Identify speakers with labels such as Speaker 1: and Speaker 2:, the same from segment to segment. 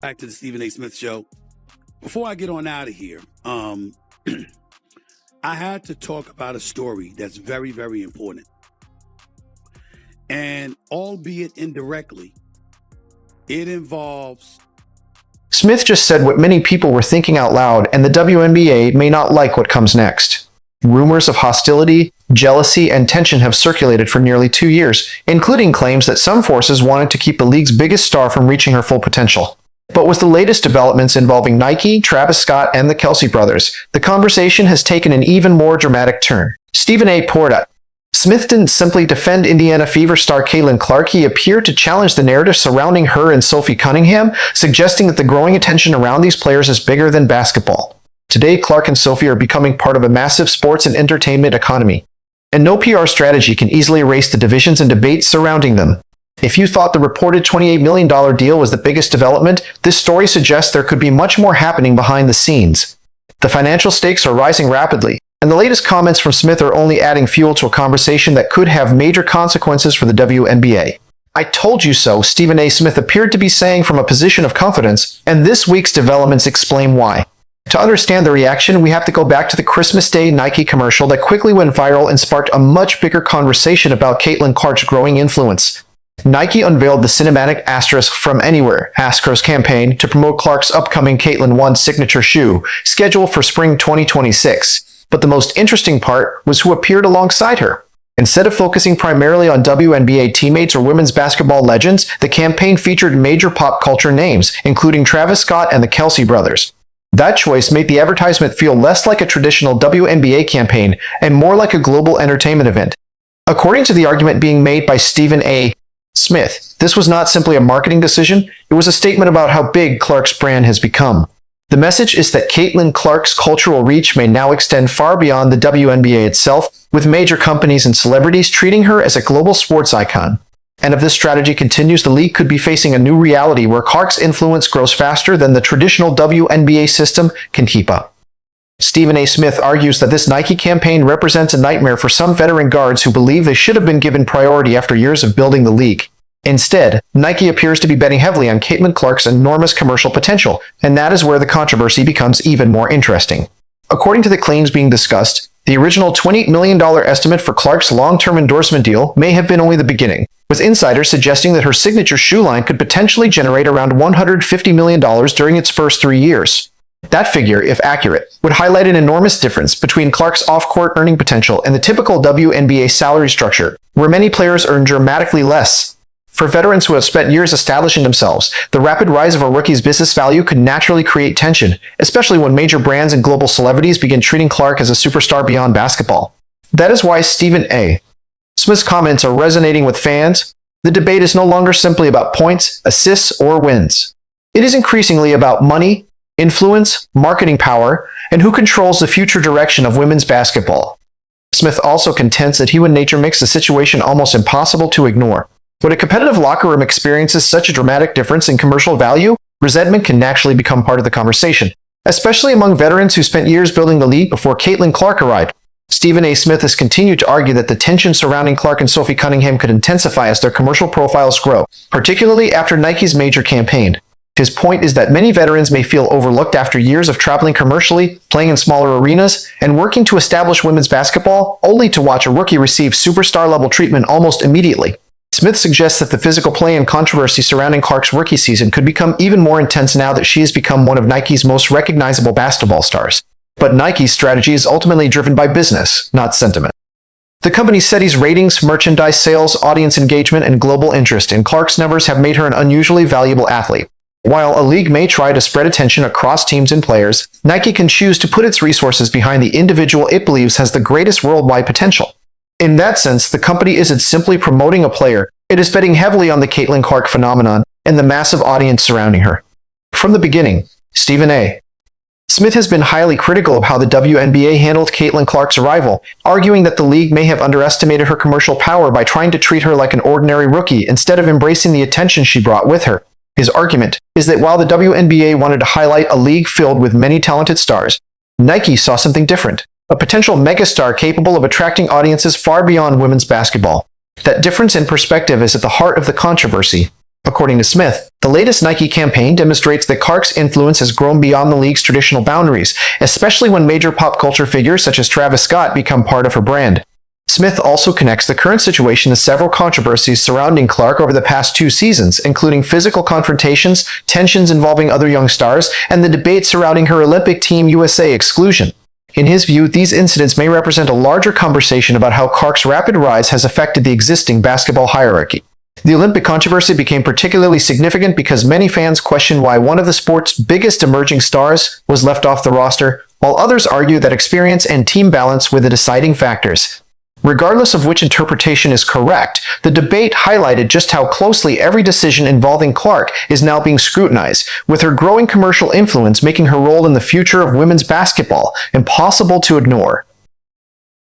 Speaker 1: Back to the Stephen A. Smith Show. Before I get on out of here, I had to talk about a story that's very, very important. And albeit indirectly, it involves...
Speaker 2: Smith just said what many people were thinking out loud, and the WNBA may not like what comes next. Rumors of hostility, jealousy, and tension have circulated for nearly 2 years, including claims that some forces wanted to keep the league's biggest star from reaching her full potential. But with the latest developments involving Nike, Travis Scott, and the Kelce brothers, the conversation has taken an even more dramatic turn. Stephen A. Porta. Smith didn't simply defend Indiana Fever star Caitlin Clark, he appeared to challenge the narrative surrounding her and Sophie Cunningham, suggesting that the growing attention around these players is bigger than basketball. Today, Clark and Sophie are becoming part of a massive sports and entertainment economy, and no PR strategy can easily erase the divisions and debates surrounding them. If you thought the reported $28 million deal was the biggest development, this story suggests there could be much more happening behind the scenes. The financial stakes are rising rapidly, and the latest comments from Smith are only adding fuel to a conversation that could have major consequences for the WNBA. "I told you so," Stephen A. Smith appeared to be saying from a position of confidence, and this week's developments explain why. To understand the reaction, we have to go back to the Christmas Day Nike commercial that quickly went viral and sparked a much bigger conversation about Caitlin Clark's growing influence. Nike unveiled the cinematic Asterisk From Anywhere campaign to promote Clark's upcoming Caitlin 1 signature shoe, scheduled for spring 2026. But the most interesting part was who appeared alongside her. Instead of focusing primarily on WNBA teammates or women's basketball legends, the campaign featured major pop culture names, including Travis Scott and the Kelce brothers. That choice made the advertisement feel less like a traditional WNBA campaign and more like a global entertainment event. According to the argument being made by Stephen A. Smith, this was not simply a marketing decision, it was a statement about how big Clark's brand has become. The message is that Caitlin Clark's cultural reach may now extend far beyond the WNBA itself, with major companies and celebrities treating her as a global sports icon. And if this strategy continues, the league could be facing a new reality where Clark's influence grows faster than the traditional WNBA system can keep up. Stephen A. Smith argues that this Nike campaign represents a nightmare for some veteran guards who believe they should have been given priority after years of building the league. Instead, Nike appears to be betting heavily on Caitlin Clark's enormous commercial potential, and that is where the controversy becomes even more interesting. According to the claims being discussed, the original $28 million estimate for Clark's long-term endorsement deal may have been only the beginning, with insiders suggesting that her signature shoe line could potentially generate around $150 million during its first 3 years. That figure, if accurate, would highlight an enormous difference between Clark's off-court earning potential and the typical WNBA salary structure, where many players earn dramatically less. For veterans who have spent years establishing themselves, the rapid rise of a rookie's business value could naturally create tension, especially when major brands and global celebrities begin treating Clark as a superstar beyond basketball. That is why Stephen A. Smith's comments are resonating with fans. The debate is no longer simply about points, assists, or wins. It is increasingly about money, influence, marketing power, and who controls the future direction of women's basketball. Smith also contends that human nature makes the situation almost impossible to ignore. When a competitive locker room experiences such a dramatic difference in commercial value, resentment can naturally become part of the conversation, especially among veterans who spent years building the league before Caitlin Clark arrived. Stephen A. Smith has continued to argue that the tension surrounding Clark and Sophie Cunningham could intensify as their commercial profiles grow, particularly after Nike's major campaign. His point is that many veterans may feel overlooked after years of traveling commercially, playing in smaller arenas, and working to establish women's basketball, only to watch a rookie receive superstar-level treatment almost immediately. Smith suggests that the physical play and controversy surrounding Clark's rookie season could become even more intense now that she has become one of Nike's most recognizable basketball stars. But Nike's strategy is ultimately driven by business, not sentiment. The company studies ratings, merchandise sales, audience engagement, and global interest, and Clark's numbers have made her an unusually valuable athlete. While a league may try to spread attention across teams and players, Nike can choose to put its resources behind the individual it believes has the greatest worldwide potential. In that sense, the company isn't simply promoting a player, it is betting heavily on the Caitlin Clark phenomenon and the massive audience surrounding her. From the beginning, Stephen A. Smith has been highly critical of how the WNBA handled Caitlin Clark's arrival, arguing that the league may have underestimated her commercial power by trying to treat her like an ordinary rookie instead of embracing the attention she brought with her. His argument is that while the WNBA wanted to highlight a league filled with many talented stars, Nike saw something different, a potential megastar capable of attracting audiences far beyond women's basketball. That difference in perspective is at the heart of the controversy. According to Smith, the latest Nike campaign demonstrates that Clark's influence has grown beyond the league's traditional boundaries, especially when major pop culture figures such as Travis Scott become part of her brand. Smith also connects the current situation to several controversies surrounding Clark over the past 2 seasons, including physical confrontations, tensions involving other young stars, and the debate surrounding her Olympic Team USA exclusion. In his view, these incidents may represent a larger conversation about how Clark's rapid rise has affected the existing basketball hierarchy. The Olympic controversy became particularly significant because many fans questioned why one of the sport's biggest emerging stars was left off the roster, while others argue that experience and team balance were the deciding factors. Regardless of which interpretation is correct, the debate highlighted just how closely every decision involving Clark is now being scrutinized, with her growing commercial influence making her role in the future of women's basketball impossible to ignore.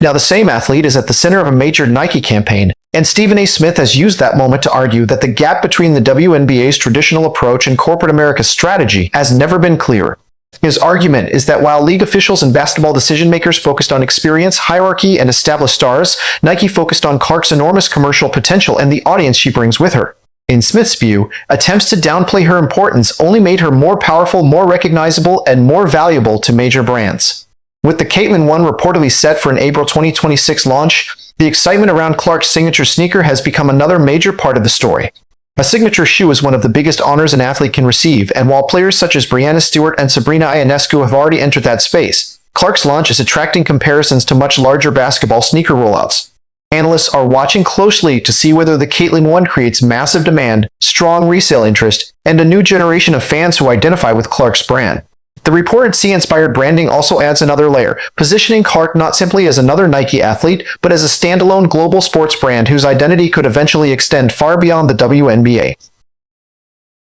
Speaker 2: Now, the same athlete is at the center of a major Nike campaign, and Stephen A. Smith has used that moment to argue that the gap between the WNBA's traditional approach and corporate America's strategy has never been clearer. His argument is that while league officials and basketball decision-makers focused on experience, hierarchy, and established stars, Nike focused on Clark's enormous commercial potential and the audience she brings with her. In Smith's view, attempts to downplay her importance only made her more powerful, more recognizable, and more valuable to major brands. With the Caitlin 1 reportedly set for an April 2026 launch, the excitement around Clark's signature sneaker has become another major part of the story. A signature shoe is one of the biggest honors an athlete can receive, and while players such as Breanna Stewart and Sabrina Ionescu have already entered that space, Clark's launch is attracting comparisons to much larger basketball sneaker rollouts. Analysts are watching closely to see whether the Caitlin 1 creates massive demand, strong resale interest, and a new generation of fans who identify with Clark's brand. The reported C-inspired branding also adds another layer, positioning Clark not simply as another Nike athlete, but as a standalone global sports brand whose identity could eventually extend far beyond the WNBA.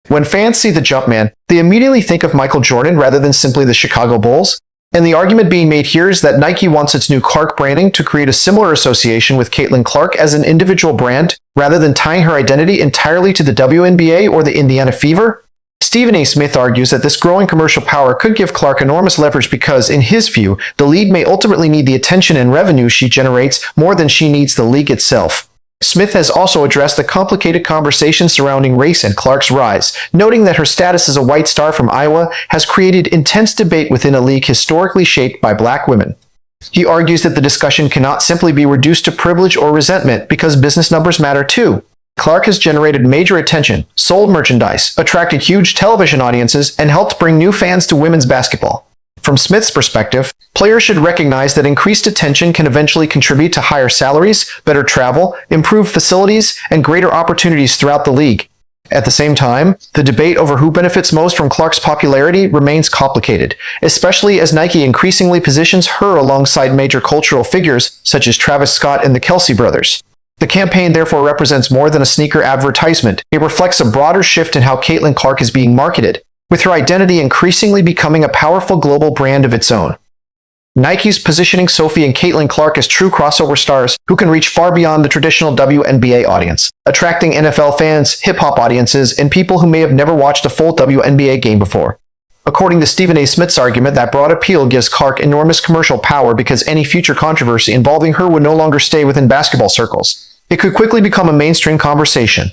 Speaker 2: When fans see the Jumpman, they immediately think of Michael Jordan rather than simply the Chicago Bulls, and the argument being made here is that Nike wants its new Clark branding to create a similar association with Caitlin Clark as an individual brand, rather than tying her identity entirely to the WNBA or the Indiana Fever. Stephen A. Smith argues that this growing commercial power could give Clark enormous leverage because, in his view, the league may ultimately need the attention and revenue she generates more than she needs the league itself. Smith has also addressed the complicated conversation surrounding race and Clark's rise, noting that her status as a white star from Iowa has created intense debate within a league historically shaped by black women. He argues that the discussion cannot simply be reduced to privilege or resentment because business numbers matter too. Clark has generated major attention, sold merchandise, attracted huge television audiences, and helped bring new fans to women's basketball. From Smith's perspective, players should recognize that increased attention can eventually contribute to higher salaries, better travel, improved facilities, and greater opportunities throughout the league. At the same time, the debate over who benefits most from Clark's popularity remains complicated, especially as Nike increasingly positions her alongside major cultural figures such as Travis Scott and the Kelsey brothers. The campaign therefore represents more than a sneaker advertisement. It reflects a broader shift in how Caitlin Clark is being marketed, with her identity increasingly becoming a powerful global brand of its own. Nike's positioning Sophie and Caitlin Clark as true crossover stars who can reach far beyond the traditional WNBA audience, attracting NFL fans, hip-hop audiences, and people who may have never watched a full WNBA game before. According to Stephen A. Smith's argument, that broad appeal gives Clark enormous commercial power because any future controversy involving her would no longer stay within basketball circles. It could quickly become a mainstream conversation.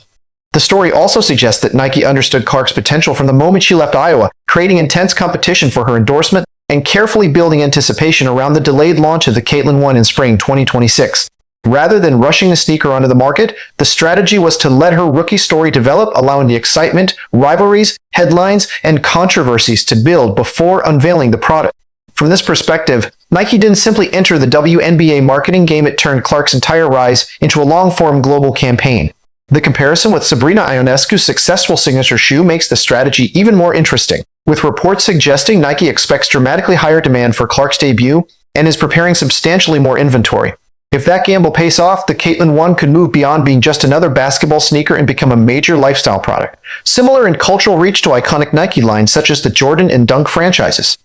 Speaker 2: The story also suggests that Nike understood Clark's potential from the moment she left Iowa, creating intense competition for her endorsement and carefully building anticipation around the delayed launch of the Caitlin 1 in spring 2026. Rather than rushing the sneaker onto the market, the strategy was to let her rookie story develop, allowing the excitement, rivalries, headlines, and controversies to build before unveiling the product. From this perspective, Nike didn't simply enter the WNBA marketing game, it turned Clark's entire rise into a long-form global campaign. The comparison with Sabrina Ionescu's successful signature shoe makes the strategy even more interesting, with reports suggesting Nike expects dramatically higher demand for Clark's debut and is preparing substantially more inventory. If that gamble pays off, the Caitlin 1 could move beyond being just another basketball sneaker and become a major lifestyle product, similar in cultural reach to iconic Nike lines such as the Jordan and Dunk franchises.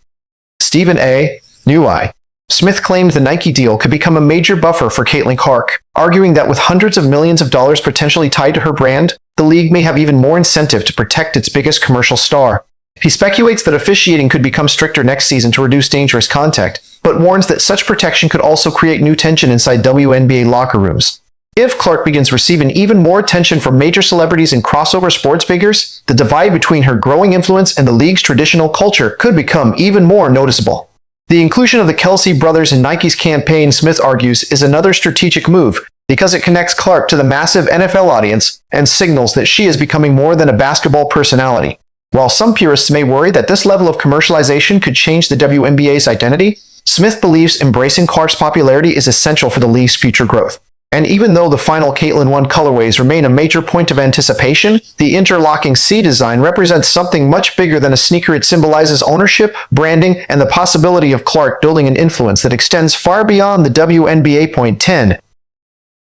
Speaker 2: Stephen A. Newey. Smith claimed the Nike deal could become a major buffer for Caitlin Clark, arguing that with hundreds of millions of dollars potentially tied to her brand, the league may have even more incentive to protect its biggest commercial star. He speculates that officiating could become stricter next season to reduce dangerous contact, but warns that such protection could also create new tension inside WNBA locker rooms. If Clark begins receiving even more attention from major celebrities and crossover sports figures, the divide between her growing influence and the league's traditional culture could become even more noticeable. The inclusion of the Kelsey brothers in Nike's campaign, Smith argues, is another strategic move because it connects Clark to the massive NFL audience and signals that she is becoming more than a basketball personality. While some purists may worry that this level of commercialization could change the WNBA's identity, Smith believes embracing Clark's popularity is essential for the league's future growth. And even though the final Caitlin 1 colorways remain a major point of anticipation, the interlocking C design represents something much bigger than a sneaker. It symbolizes ownership, branding, and the possibility of Clark building an influence that extends far beyond the WNBA. Point 10.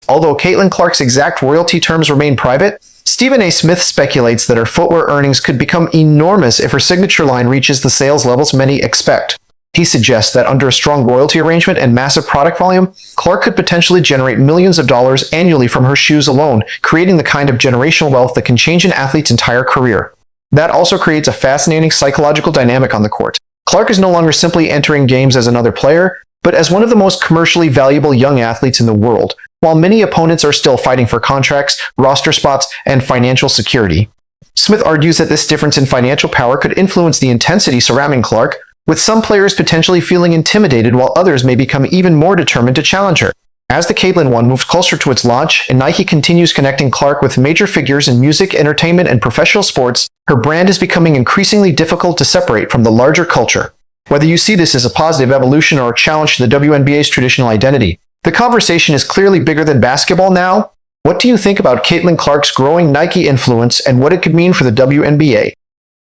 Speaker 2: Although Caitlin Clark's exact royalty terms remain private, Stephen A. Smith speculates that her footwear earnings could become enormous if her signature line reaches the sales levels many expect. He suggests that under a strong royalty arrangement and massive product volume, Clark could potentially generate millions of dollars annually from her shoes alone, creating the kind of generational wealth that can change an athlete's entire career. That also creates a fascinating psychological dynamic on the court. Clark is no longer simply entering games as another player, but as one of the most commercially valuable young athletes in the world, while many opponents are still fighting for contracts, roster spots, and financial security. Smith argues that this difference in financial power could influence the intensity surrounding Clark, with some players potentially feeling intimidated while others may become even more determined to challenge her. As the Caitlin 1 moves closer to its launch and Nike continues connecting Clark with major figures in music, entertainment, and professional sports, her brand is becoming increasingly difficult to separate from the larger culture. Whether you see this as a positive evolution or a challenge to the WNBA's traditional identity, the conversation is clearly bigger than basketball now. What do you think about Caitlin Clark's growing Nike influence and what it could mean for the WNBA?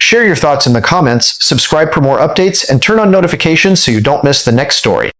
Speaker 2: Share your thoughts in the comments, subscribe for more updates, and turn on notifications so you don't miss the next story.